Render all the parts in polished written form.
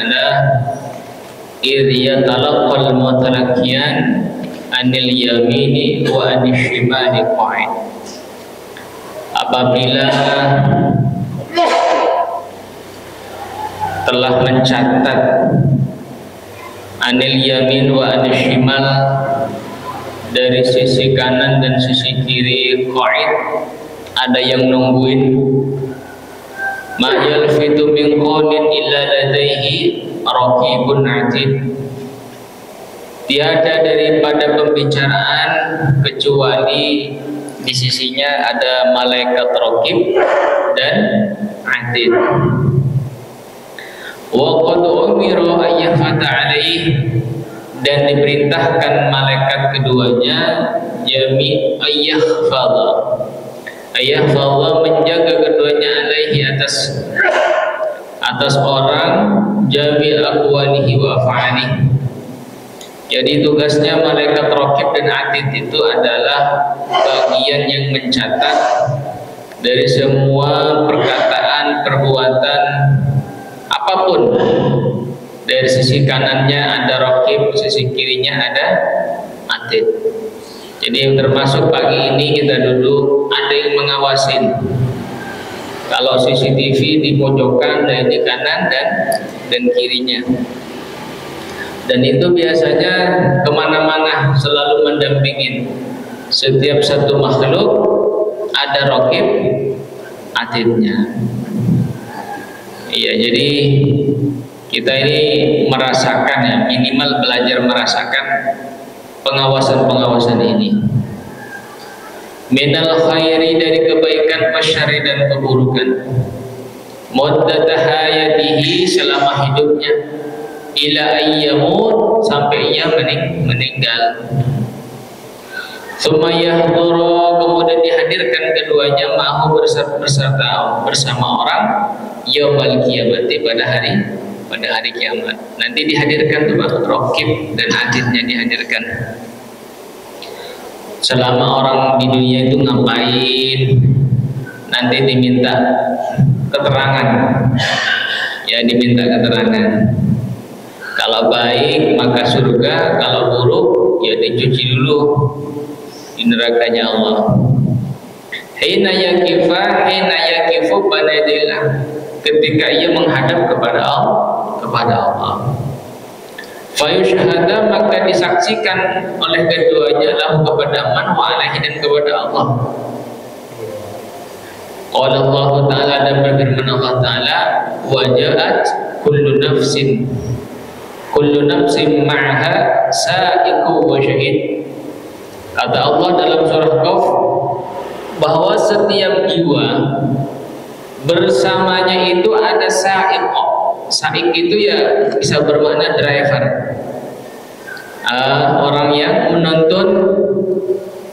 adalah idh yatalaqqal mutalaqqiyan anil yamini wa anil shimali qa'id. Apabila telah mencatat anil yamin wa anil shimal, dari sisi kanan dan sisi kiri qa'id, ada yang nungguin. Ma yalfitu min qawlin illa ladaihi raqibun atid. Tiada daripada pembicaraan kecuali di sisinya ada malaikat raqib dan atid. Wa qad umira ayyafata alaih, dan diperintahkan malaikat keduanya yami ayyahfadha menjaga keduanya alaihi atas orang jami aqwalihi wa af'alihi. Jadi tugasnya malaikat raqib dan atid itu adalah bagian yang mencatat dari semua perkataan, perbuatan apapun. Dari sisi kanannya ada raqib, sisi kirinya ada atid. Jadi termasuk pagi ini kita duduk ada yang mengawasin. Kalau CCTV di pojokan dari di kanan dan kirinya. Dan itu biasanya kemana-mana selalu mendampingin. Setiap satu makhluk ada raqib atidnya. Iya, jadi kita ini merasakan, ya, minimal belajar merasakan pengawasan ini. Minal khairi, dari kebaikan, wasyarri, dan keburukan. Muddata hayatihi, selama hidupnya. Ila ayyamut, sampai ia meninggal. Tsumma yahduru, kemudian dihadirkan keduanya ma'ahu, bersama orang yaumul qiyamati, pada hari kiamat. Nanti dihadirkan tuh Pak, raqib dan atidnya dihadirkan. Selama orang di dunia itu ngapain, nanti diminta keterangan. Ya, diminta keterangan. Kalau baik maka surga, kalau buruk ya dicuci dulu di nerakanya Allah. Hina yakifu banadillah, ketika ia menghadap kepada Allah. Fayushhada, maka disaksikan oleh keduanya lahu, kepada man wa alaihi, dan kepada Allah. Qala Allah Ta'ala, dan berfirman Allah Ta'ala, wa ja'at kullu nafsin ma'aha sa'iqu wa syahid. Kata Allah dalam surah Qaf bahwa setiap jiwa bersamanya itu ada sa'iq. Sa'iq itu ya bisa bermakna driver, orang yang menuntun,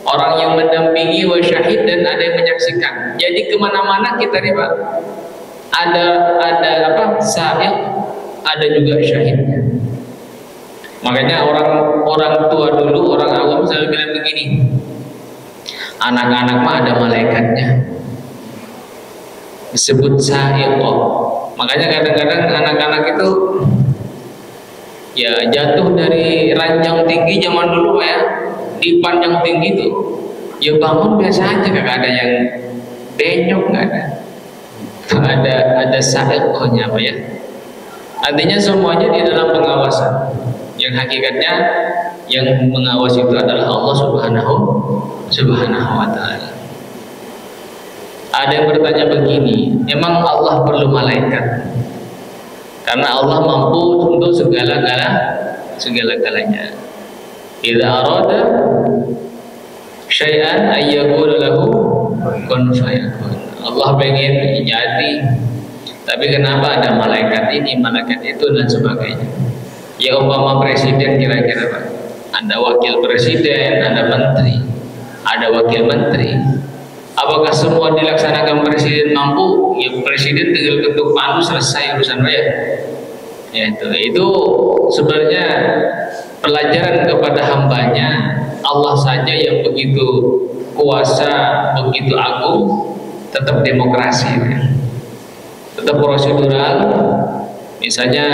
orang yang mendampingi, wa syahid, dan ada yang menyaksikan. Jadi kemana-mana kita nih Pak, ada apa, sa'iq, ada juga syahidnya. Makanya orang tua dulu, orang awam selalu bilang begini, anak-anak mah ada malaikatnya, disebut sa'iq. Makanya kadang-kadang anak-anak itu ya jatuh dari ranjang tinggi zaman dulu Pak, ya, di panjang tinggi itu ya bangun biasa aja, kagak ada yang benyok, nggak ada sa'iqnya Pak, ya. Artinya semuanya di dalam pengawasan. Yang hakikatnya yang mengawasi itu adalah Allah Subhanahu wa Ta'ala. Ada yang bertanya begini, emang Allah perlu malaikat? Karena Allah mampu untuk segala-galanya. Idza arada syai'an ayyaqula lahu kun fayakun. Allah pengen jadi, tapi kenapa ada malaikat ini, malaikat itu, dan sebagainya. Ya umpama presiden kira-kira Pak, ada wakil presiden, ada menteri, ada wakil menteri. Apakah semua dilaksanakan presiden mampu? Ya presiden tinggal ketuk palu, selesai urusan rakyat. Ya, itu sebenarnya pelajaran kepada hambanya. Allah saja yang begitu kuasa, begitu agung, tetap demokrasi, tetap prosedural, Misalnya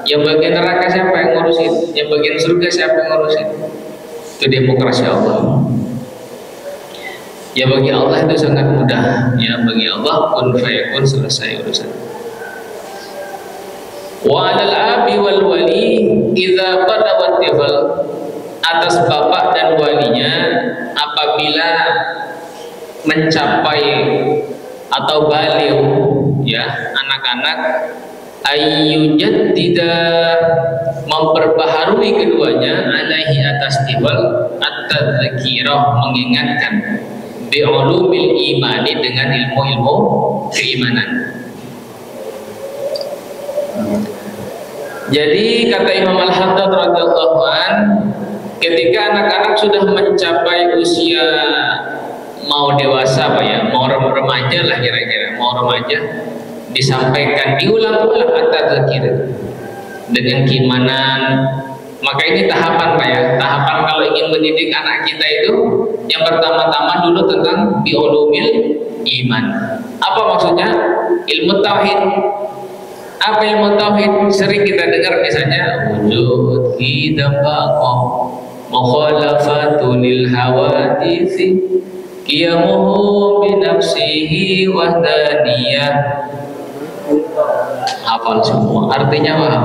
yang bagian neraka siapa yang ngurusin, yang bagian surga siapa yang ngurusin. Itu demokrasi Allah. Ya bagi Allah itu sangat mudah. Ya bagi Allah kun fayakun, selesai urusan. Wa 'alal abi wal wali idza qadawat tifal, atas bapak dan walinya apabila mencapai atau balighh, ya anak-anak, ayyujaddida, memperbaharui keduanya, alaihi atas tifal, at-tadzkirah, mengingatkan, bi'ulumil imani, dengan ilmu-ilmu keimanan. Jadi kata Imam Al-Haddad radhiyallahu an, ketika anak-anak sudah mencapai usia mau dewasa Pak ya, mau remaja lah kira-kira, mau remaja, disampaikan, diulang-ulang at-tadzkir dengan keimanan. Maka ini tahapan Pak ya, tahapan kalau ingin mendidik anak kita itu yang pertama-tama dulu tentang bi'ulumil iman. Apa maksudnya? Ilmu tauhid. Apa ilmu tauhid? Sering kita dengar misalnya wujud, qidam, baqah, mukhalafatul lil hawaditsi, qiyamuhu bi nafsihi wahdaniyah. Hafal semua, artinya paham?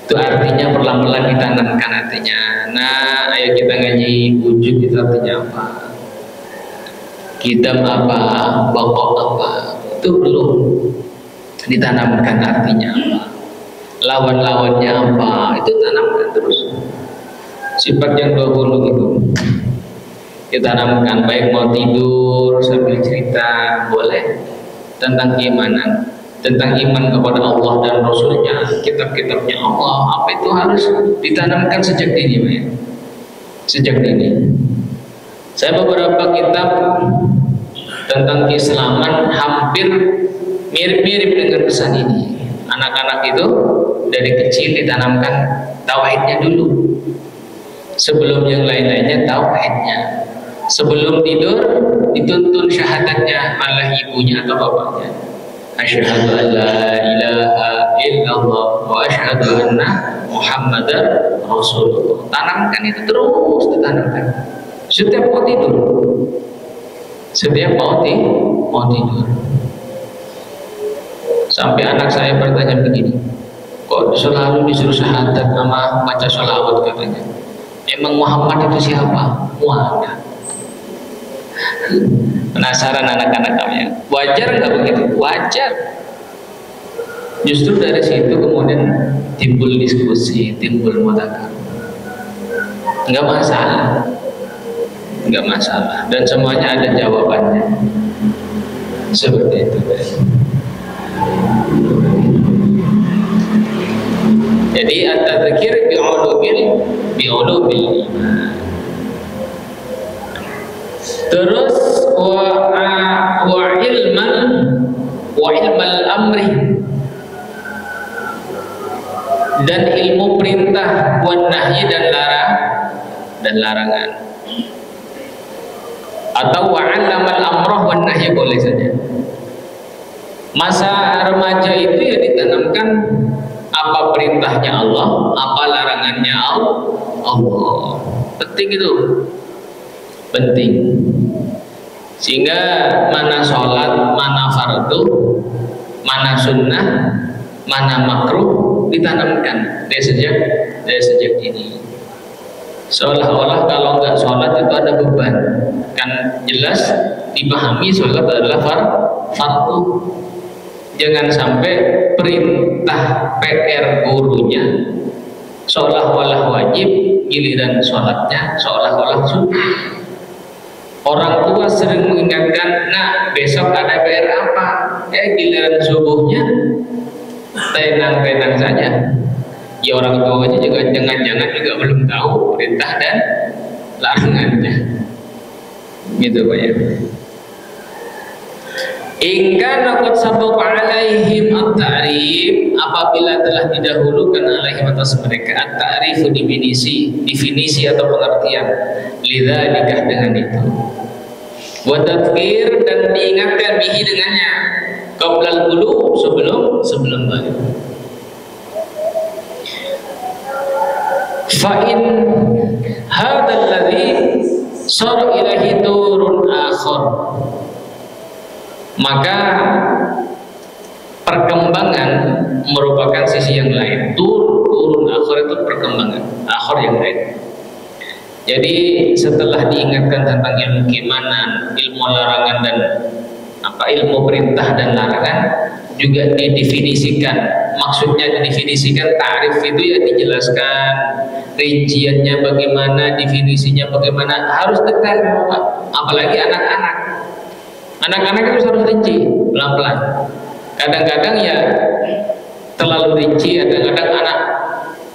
Itu artinya pelan-pelan ditanamkan artinya. Nah, ayo kita ngaji wujud itu artinya apa? Qidam apa? Baqah apa? Itu belum ditanamkan artinya apa, lawan-lawannya apa, itu tanamkan terus. Sifat yang 20 itu kita tanamkan, baik mau tidur sambil cerita boleh, tentang keimanan, tentang iman kepada Allah dan Rasulnya, kitab-kitabnya Allah, apa itu harus ditanamkan sejak dini ya? Sejak dini. Saya beberapa kitab tentang keislaman hampir mirip-mirip dengan pesan ini. Anak-anak itu dari kecil ditanamkan tauhidnya dulu, sebelum yang lain-lainnya tauhidnya. Sebelum tidur dituntun syahadatnya oleh ibunya atau bapaknya. Asyhadu an la ilaha illallah wa asyhadu anna Muhammadar Rasulullah. Tanamkan itu terus, ditanamkan setiap mau tidur. Setiap mau tidur. Sampai anak saya bertanya begini, kok selalu disuruh syahadat sama baca sholawat katanya. Emang Muhammad itu siapa? Muhammad. Penasaran anak-anak kami. Wajar nggak begitu? Wajar. Justru dari situ kemudian timbul diskusi, timbul mudzakarah. Nggak masalah. Enggak masalah, dan semuanya ada jawabannya. Seperti itu. Jadi at-tadzkir bi'ulumil iman. Terus wa ilmal amri, dan ilmu perintah, wan nahyi, dan larangan. Atau wa'allamal amrah wan nahyi, boleh saja. Masa remaja itu ya ditanamkan apa perintahnya Allah, apa larangannya Allah. Penting itu, penting. Sehingga mana sholat, mana fardu, mana sunnah, mana makruh ditanamkan dari sejak ini. Seolah-olah kalau nggak sholat itu ada beban, kan jelas dipahami sholat adalah fardu. Jangan sampai perintah PR gurunya seolah-olah wajib, giliran sholatnya seolah-olah sunnah. Orang tua sering mengingatkan, nah besok ada PR apa? Ya giliran subuhnya tenang-tenang saja. Ya orang tuanya juga jangan-jangan juga belum tahu perintah dan larangannya. Gitu Pak ya. Ingka nakut sabuk alaihim at-ta'rif, apabila telah didahulukan alaihim atas mereka at-ta'rif, definisi atau pengertian, lidzalika, dengan itu, wa tadhkir, dan diingatkan bihi, dengannya, Qablal bulu, sebelum balik. Fa'in hadzal ladzi sar ilahi turun akhir, maka perkembangan merupakan sisi yang lain. Turun akhir itu perkembangan akhir yang lain. Jadi setelah diingatkan tentang ilmu keimanan, ilmu larangan dan ilmu perintah dan larangan, juga didefinisikan. Maksudnya didefinisikan, ta'rif itu ya dijelaskan rinciannya bagaimana, definisinya bagaimana, harus detail. Apalagi anak-anak. Anak-anak itu harus rinci, pelan-pelan. Kadang-kadang ya terlalu rinci, kadang-kadang anak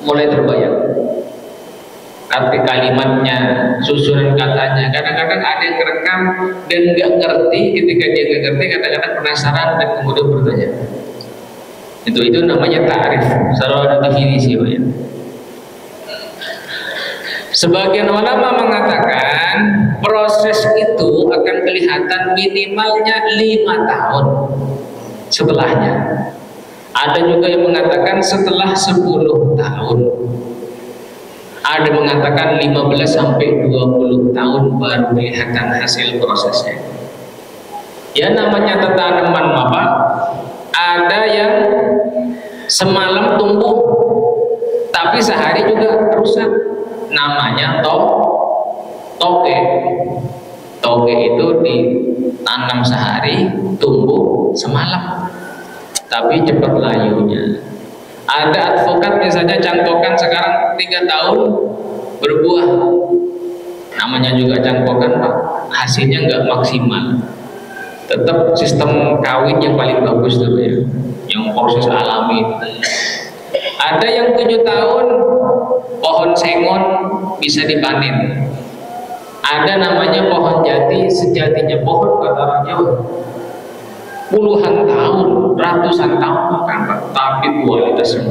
mulai terbayang arti kalimatnya, susunan katanya. Kadang-kadang ada yang kerekam dan nggak ngerti. Ketika dia nggak ngerti, kadang-kadang penasaran dan kemudian bertanya. Itu namanya ta'rif, secara definisi. Ya. Sebagian ulama mengatakan proses itu akan kelihatan minimalnya 5 tahun setelahnya. Ada juga yang mengatakan setelah 10 tahun. Ada mengatakan 15 sampai 20 tahun baru kelihatan hasil prosesnya. Ya namanya tanaman Bapak, ada yang semalam tumbuh tapi sehari juga rusak. Namanya toge. Toge itu ditanam sehari, tumbuh semalam, tapi cepat layunya. Ada advokat misalnya cangkokan sekarang 3 tahun berbuah, namanya juga cangkokan Pak, hasilnya nggak maksimal. Tetap sistem kawin yang paling bagus dulu ya, yang proses alami. Ada yang 7 tahun pohon sengon bisa dipanen. Ada namanya pohon jati, sejatinya pohon kata orang Jawa. Puluhan tahun, ratusan tahun bahkan Pak, tapi kualitasnya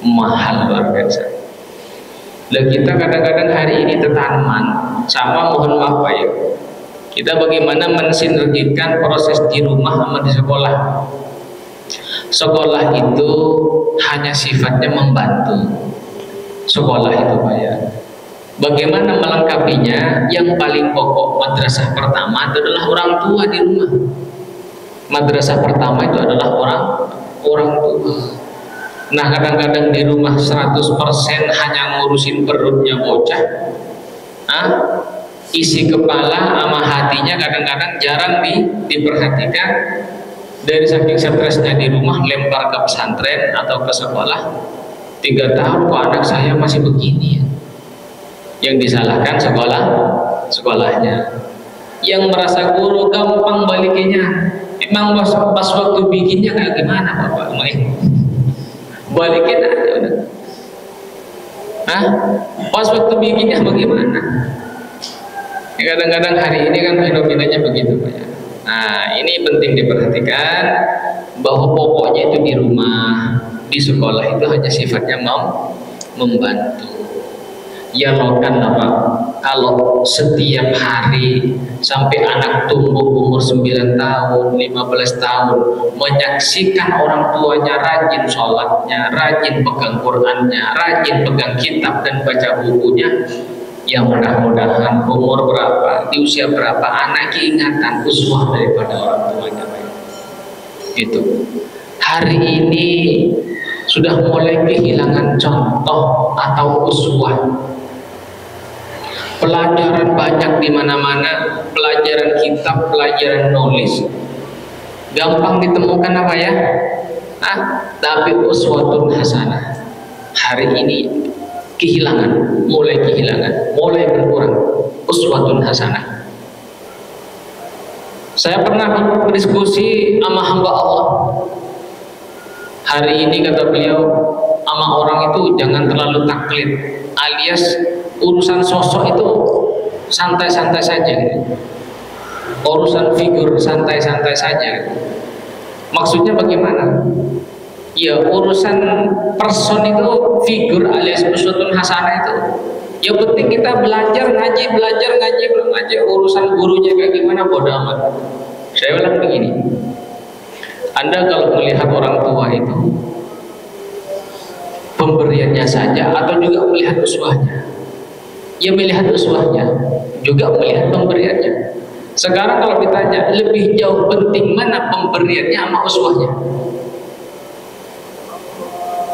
mahal luar biasa. Dan kita kadang-kadang hari ini tanaman sama, mohon maaf Pak ya, kita bagaimana mensinergikan proses di rumah sama di sekolah. Sekolah itu hanya sifatnya membantu. Sekolah itu Pak ya, bagaimana melengkapinya? Yang paling pokok madrasah pertama itu adalah orang tua di rumah. Madrasah pertama itu adalah orang tua. Nah kadang-kadang di rumah 100% hanya ngurusin perutnya bocah, isi kepala sama hatinya kadang-kadang jarang diperhatikan. Dari saking stresnya di rumah, lempar ke pesantren atau ke sekolah. 3 tahun kok anak saya masih begini ya? Yang disalahkan sekolahnya. Yang merasa guru gampang balikinnya. Emang pas waktu bikinnya kayak gimana Bapak? Balikin aja udah. Pas waktu bikinnya bagaimana? Kadang-kadang hari ini kan fenomenanya begitu Pak ya. Nah ini penting diperhatikan bahwa pokoknya itu di rumah, di sekolah itu hanya sifatnya membantu. Ya kan Pak, kalau setiap hari sampai anak tumbuh umur 9 tahun, 15 tahun menyaksikan orang tuanya rajin sholatnya, rajin pegang Qur'annya, rajin pegang kitab dan baca bukunya, ya mudah-mudahan umur berapa, di usia berapa anak ingatan uswah daripada orang tuanya. Itu hari ini sudah mulai kehilangan contoh atau uswah. Pelajaran banyak di mana-mana, pelajaran kitab, pelajaran nulis, gampang ditemukan apa ya? Tapi uswatun hasanah hari ini kehilangan, mulai berkurang uswatun hasanah. Saya pernah berdiskusi sama hamba Allah. Hari ini kata beliau, sama orang itu jangan terlalu taklid, alias urusan sosok itu santai-santai saja. Urusan figur santai-santai saja. Maksudnya bagaimana? Ya urusan person itu, figur alias uswatun hasanah itu, ya penting kita belajar ngaji, belum ngaji urusan gurunya kayak gimana bodoh amat. Saya bilang begini, Anda kalau melihat orang tua itu pemberiannya saja atau juga melihat uswahnya? Ya melihat uswahnya, juga melihat pemberiannya. Sekarang kalau ditanya lebih jauh penting mana pemberiannya sama uswahnya?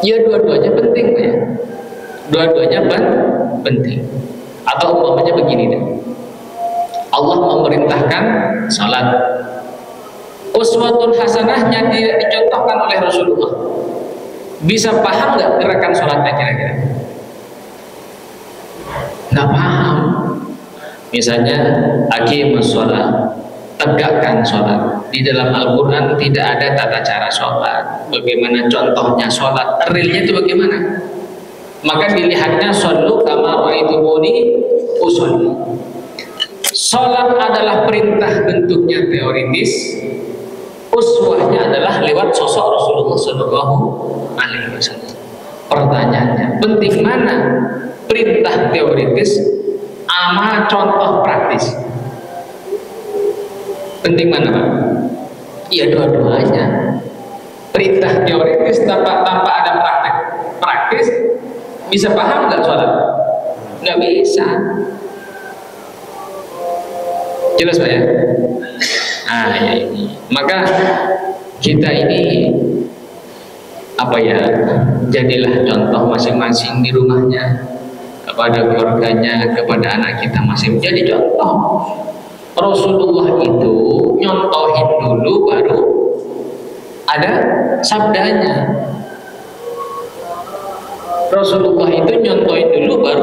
Ya dua-duanya penting ya. Dua-duanya penting. Atau umpamanya begini deh. Allah memerintahkan salat. Uswatun hasanahnya tidak dicontohkan oleh Rasulullah. Bisa paham nggak gerakan sholatnya kira-kira? Nggak paham. Misalnya aqimus sholat, tegakkan sholat. Di dalam Al-Quran tidak ada tata cara sholat. Bagaimana contohnya sholat? Realnya itu bagaimana? Maka dilihatnya shollu kama ra'aitumuni usolli. Sholat adalah perintah, bentuknya teoritis. Uswahnya adalah lewat sosok Rasulullah SAW. Pertanyaannya, penting mana perintah teoritis sama contoh praktis? Penting mana, Pak? Iya dua-duanya. Perintah teoritis tanpa ada praktis bisa paham nggak sholat? Nggak bisa. Jelas Pak ya? Nah ya ini. Maka kita ini apa ya? Jadilah contoh masing-masing di rumahnya, kepada keluarganya, kepada anak kita masing. Jadi contoh. Rasulullah itu nyontohin dulu baru ada sabdanya. Rasulullah itu nyontohin dulu baru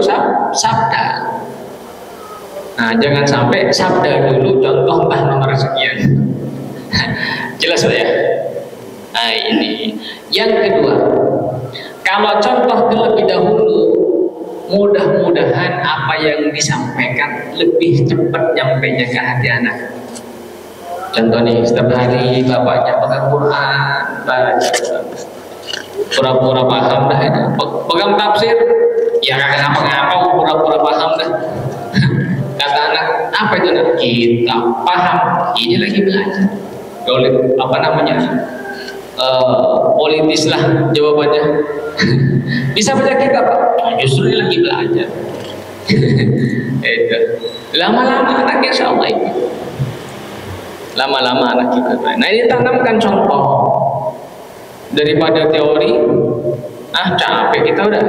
sabda. Nah, jangan sampai sabda dulu contoh entah nomor sekian. Jelas ya? Nah, ini. Yang kedua, kalau contoh terlebih dahulu, mudah-mudahan apa yang disampaikan lebih cepat nyampainya ke hati anak. Contoh nih, setiap hari bapaknya pegang Quran, baca, pura-pura paham dah itu. Pegang tafsir, ya kagak ngapa-ngapa, pura-pura paham dah. Kata anak, apa itu nak? Kita paham, ini lagi belajar. Kalau apa namanya, politis lah jawabannya. Bisa baca kitab Pak? Nah, justru ini lagi belajar. Lama-lama anak insya Allah itu. Lama-lama anak kita. Nah ini tanamkan contoh. Daripada teori, capek kita udah.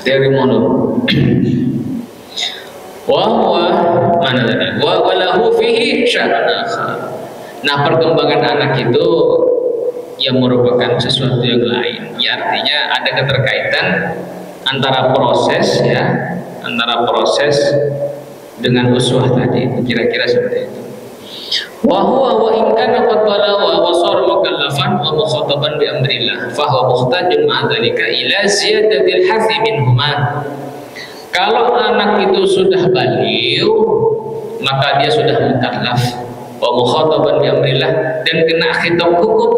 Teori mono. Mana tadi? Walahu fihi syar'un akhar. Nah perkembangan anak itu yang merupakan sesuatu yang lain. Ya artinya ada keterkaitan antara proses dengan uswah tadi. Kira-kira seperti itu. Wa huwa wa in kana qad balagha wa sara mukallafan wa mukhataban bi amrillah fa huwa muhtajun ma'a dzalika ila ziyadatil hafi minhuma. Kalau anak itu sudah baligh, maka dia sudah mukallaf wa mukhataban bi amrillah dan kena khitab hukum.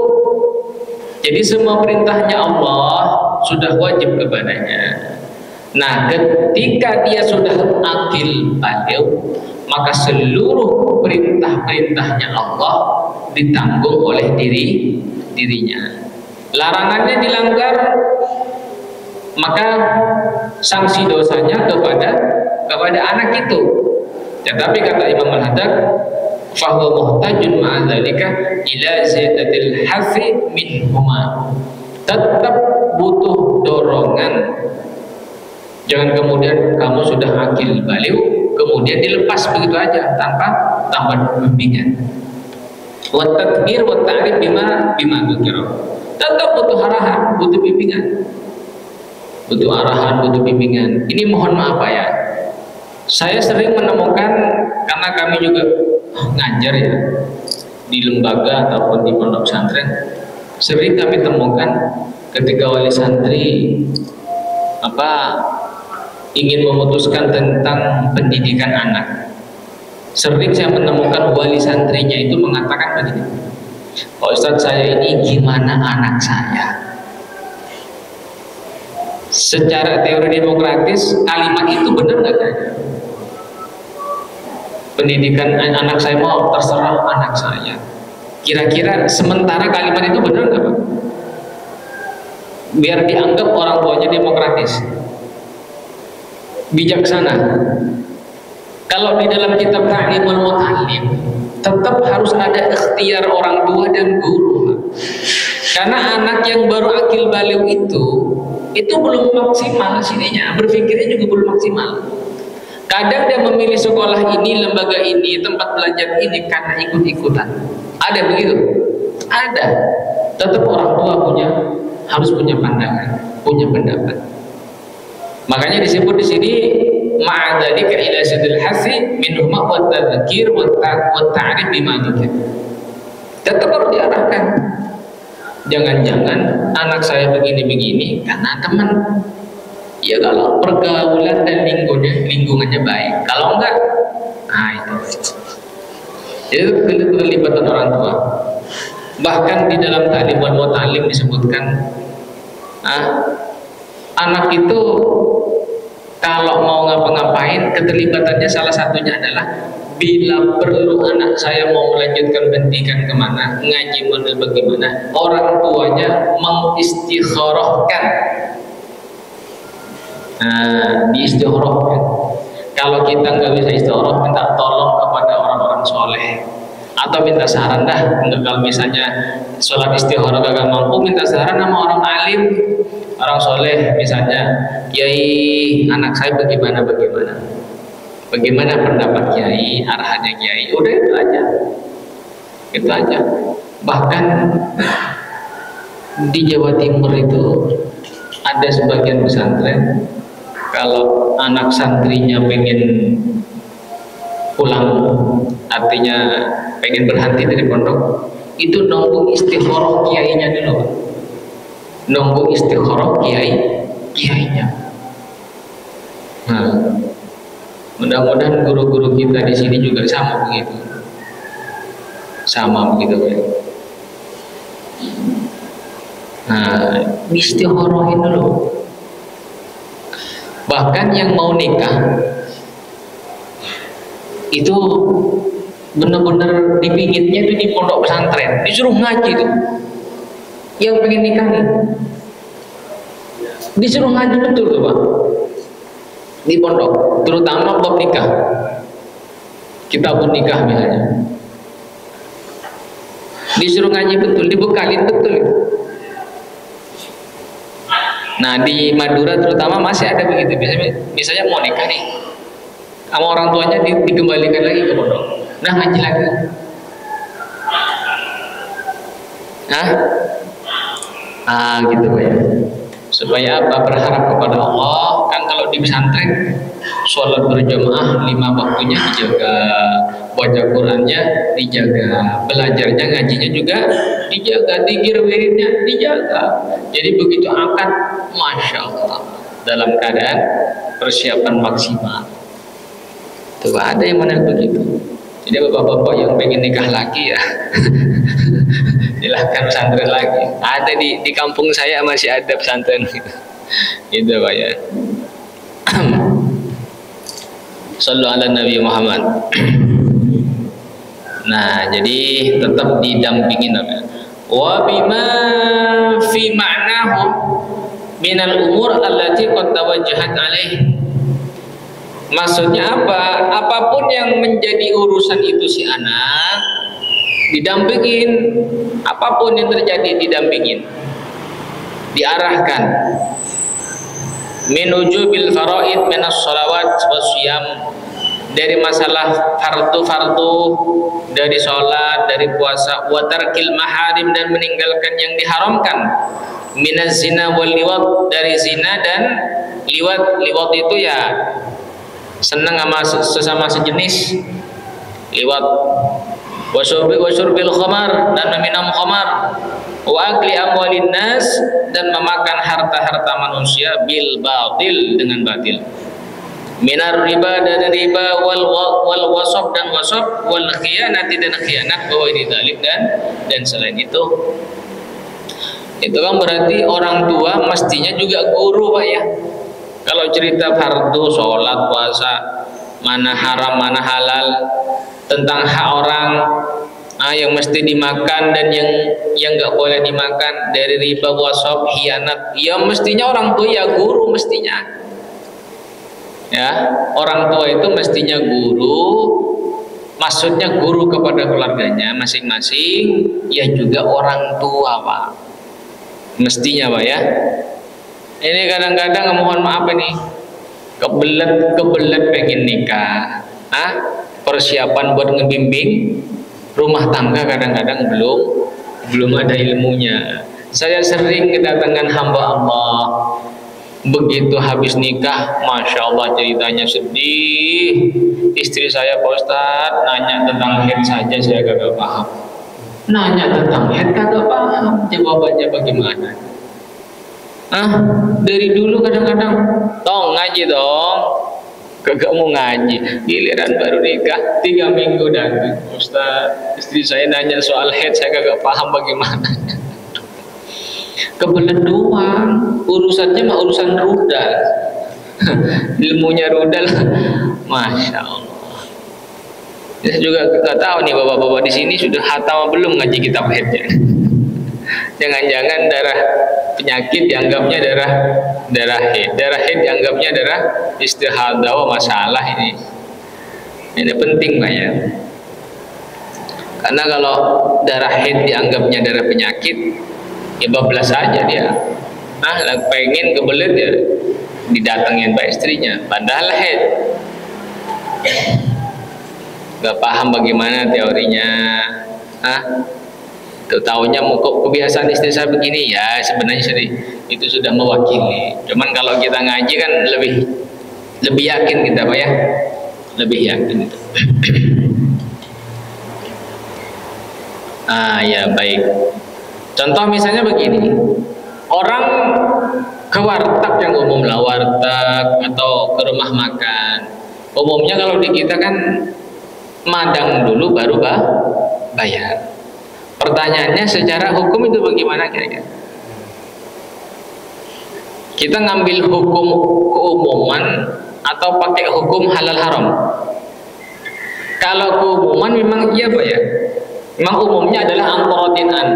Jadi semua perintahnya Allah sudah wajib kepadanya. Nah, ketika dia sudah akil baligh, maka seluruh perintah-perintahnya Allah ditanggung oleh dirinya. Larangannya dilanggar, maka sanksi dosanya kepada anak itu. Tetapi kata Imam Al-Haddad, fahuwa muhtajun ma'adzalika ila ziyadatil hafi minhuma. Tetap butuh dorongan. Jangan kemudian kamu sudah akil baligh kemudian dilepas begitu aja tanpa bimbingan. Wa tadbir wa ta'rif bima dzukira. Tetap butuh arahan, butuh bimbingan. Butuh arahan, butuh bimbingan. Ini mohon maaf Pak ya. Saya sering menemukan, karena kami juga ngajar ya di lembaga ataupun di pondok pesantren, sering kami temukan ketika wali santri ingin memutuskan tentang pendidikan anak. Sering saya menemukan wali santrinya itu mengatakan begini, Pak Ustadz, saya ini gimana anak saya? Secara teori demokratis kalimat itu benar nggak kan? Pendidikan anak saya mau terserah anak saya. Kira-kira sementara kalimat itu benar nggak Pak? Biar dianggap orang tuanya demokratis, bijaksana. Kalau di dalam kitab Ta'lim wal Muta'allim tetap harus ada ikhtiar orang tua dan guru. Karena anak yang baru akil baligh itu belum maksimal sininya, berpikirnya juga belum maksimal. Kadang dia memilih sekolah ini, lembaga ini, tempat belajar ini karena ikut-ikutan. Ada begitu? Ada. Tetap orang tua harus punya pandangan, punya pendapat. Makanya disebut di sini ma'adzalika ila sadil hasi min huma wa tadzkir wa ta'rif bima dzikir. Tetap harus diarahkan. Jangan-jangan anak saya begini-begini karena teman. Ya kalau pergaulan dan lingkungannya baik. Kalau enggak, itu. Itu keterlibatan orang tua. Bahkan di dalam Ta'lim wal Muta'allim disebutkan anak itu kalau mau ngapa-ngapain keterlibatannya salah satunya adalah bila perlu anak saya mau melanjutkan pendidikan kemana, ngaji model bagaimana, orang tuanya mengistikharahkan. Diistikharahkan. Kalau kita nggak bisa istikharah, minta tolong kepada orang-orang soleh, atau minta saran dah. Kalau misalnya sholat istikharah gak mampu, minta saran sama orang alim, orang soleh, misalnya Kiai, anak saya bagaimana pendapat Kiai, arahannya Kiai. Udah itu aja. Bahkan di Jawa Timur itu ada sebagian pesantren, kalau anak santrinya pengen pulang, artinya pengen berhenti dari pondok, itu nunggu istikharah kiainya dulu. Nunggu istikharah kiainya. Nah, mudah-mudahan guru-guru kita di sini juga sama begitu. Ya. Nah, istikharahin dulu. Bahkan yang mau nikah itu benar-benar dipingitnya itu di pondok pesantren, disuruh ngaji tuh. Yang pengen nikah nih, disuruh ngaji betul tuh Pak, di pondok, terutama bab nikah, kitabun nikah misalnya, disuruh ngaji betul, dibekalin betul. Nah di Madura terutama masih ada begitu. Misalnya mau nikah nih, sama orang tuanya dikembalikan lagi ke pondok. Nah ngaji lagi. Gitu Pak ya. Supaya apa? Berharap kepada Allah. Kan kalau di pesantren sholat berjamaah 5 waktunya dijaga, baca Qurannya dijaga, belajarnya ngajinya juga dijaga, zikir wiridnya dijaga. Jadi begitu akad, masya Allah, dalam keadaan persiapan maksimal. Tuh ada yang mana begitu. Jadi bapak-bapak yang pengen nikah lagi ya, silahkan pesantren lagi. Ada di kampung saya masih ada pesantren gitu Pak ya. Sallu ala Nabi Muhammad. Nah, jadi tetap didampingin wa bima fi ma'nahu minal umur allati qad tawajjahat alaih. Maksudnya apa? Apapun yang menjadi urusan itu si anak didampingin, apapun yang terjadi didampingin, diarahkan. Menuju bil faraid minas sholawat wasyam, dari masalah fardu-fardu, dari sholat, dari puasa, wa tarkil maharim, dan meninggalkan yang diharamkan, minaz zina wal liwat, dari zina dan liwat. Liwat itu ya senang sama sesama sejenis, liwat. Wasyurbil khamar, dan meminum khamar. Wa akli amwalin nas, dan memakan harta-harta manusia bil batil, dengan batil. Minar riba, dan riba, wal wasab, dan wasab, wal khiyanati, dan khianat, bahwa ini dalib, dan selain itu kan berarti orang tua mestinya juga guru Pak ya. Kalau cerita fardu, sholat, puasa, mana haram, mana halal, tentang hak orang, yang mesti dimakan dan yang nggak boleh dimakan, dari riba, wasab, khianat. Ya mestinya orang tua ya guru mestinya. Ya, orang tua itu mestinya guru, maksudnya guru kepada keluarganya masing-masing, ya juga orang tua, Pak. Mestinya, Pak ya. Ini kadang-kadang mohon maaf ini kebelet pengen nikah. Persiapan buat ngebimbing rumah tangga kadang-kadang belum ada ilmunya. Saya sering kedatangan hamba Allah, begitu habis nikah, masya Allah ceritanya sedih. Istri saya, Pak Ustadz, nanya tentang haid saja saya kagak paham. Nanya tentang haid kagak paham, jawabannya bagaimana? Dari dulu kadang-kadang tong ngaji dong, kagak mau ngaji. Giliran baru nikah 3 minggu datang, Ustaz, istri saya nanya soal haid saya kagak paham bagaimana. Kebelet doang, urusannya mah urusan rudal. Ilmunya rudal, masya Allah. Saya juga nggak tahu nih bapak-bapak di sini sudah hatam belum ngaji kitab haidnya. Jangan-jangan darah penyakit dianggapnya darah haid dianggapnya darah istihadah. Masalah ini penting, Pak ya. Karena kalau darah haid dianggapnya darah penyakit, ya bablas saja dia. Pengen kebelet ya didatengin Pak istrinya, padahal haid. Gak paham bagaimana teorinya. Tuh taunya kebiasaan istri saya begini, ya sebenarnya itu sudah mewakili. Cuman kalau kita ngaji kan lebih yakin kita, Pak ya, lebih yakin itu. Ya baik. Contoh misalnya begini, orang ke warteg yang umum lah, warteg atau ke rumah makan. Umumnya kalau di kita kan madang dulu baru bayar. Pertanyaannya secara hukum itu bagaimana kira-kira? Kita ngambil hukum keumuman atau pakai hukum halal haram? Kalau keumuman memang iya, Pak ya. Memang umumnya adalah angkorotinan,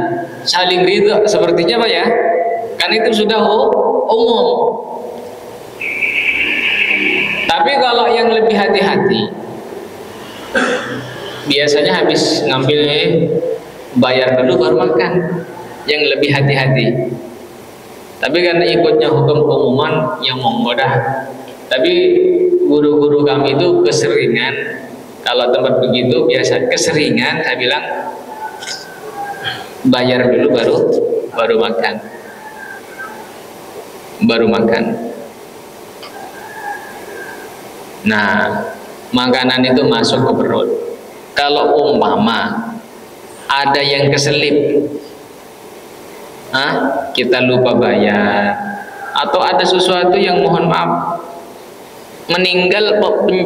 saling ridho sepertinya, Pak ya. Kan itu sudah umum. Tapi kalau yang lebih hati-hati, biasanya habis ngambil bayar dulu baru makan, yang lebih hati-hati. Tapi karena ikutnya hukum keumuman, yang monggo dah. Tapi guru-guru kami itu keseringan, kalau tempat begitu biasa keseringan saya bilang bayar dulu baru makan. Nah, makanan itu masuk ke perut. Kalau umpama ada yang keselip, kita lupa bayar, atau ada sesuatu yang mohon maaf meninggal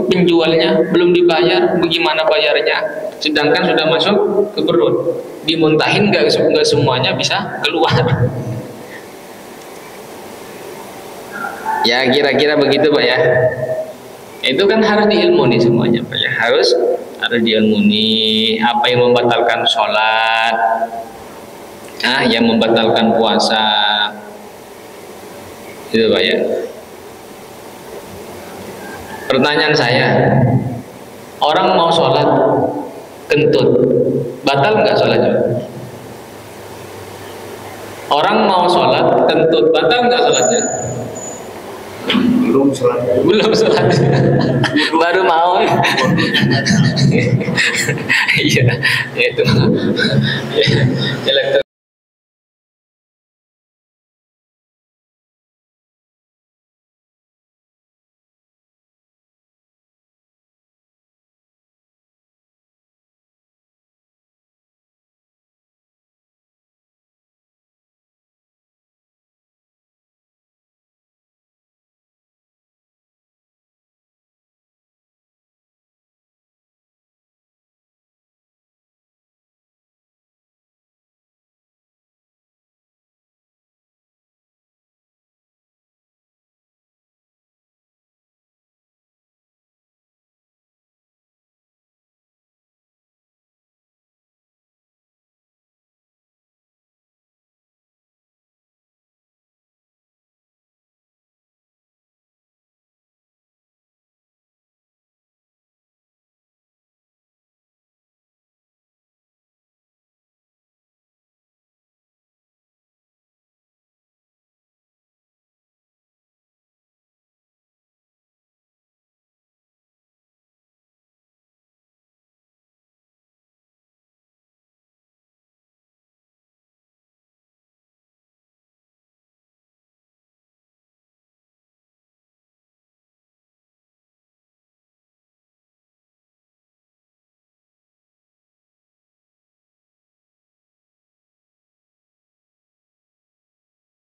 penjualnya belum dibayar, bagaimana bayarnya? Sedangkan sudah masuk ke perut, dimuntahin nggak semuanya bisa keluar. Ya kira-kira begitu, Pak ya. Itu kan harus diilmuni semuanya, Pak ya. Harus diilmuni apa yang membatalkan sholat, yang membatalkan puasa, itu, Pak ya. Pertanyaan saya, orang mau sholat kentut, batal nggak sholatnya? Orang mau sholat kentut, batal nggak sholatnya? Belum sholat. Baru mau. Iya, itu.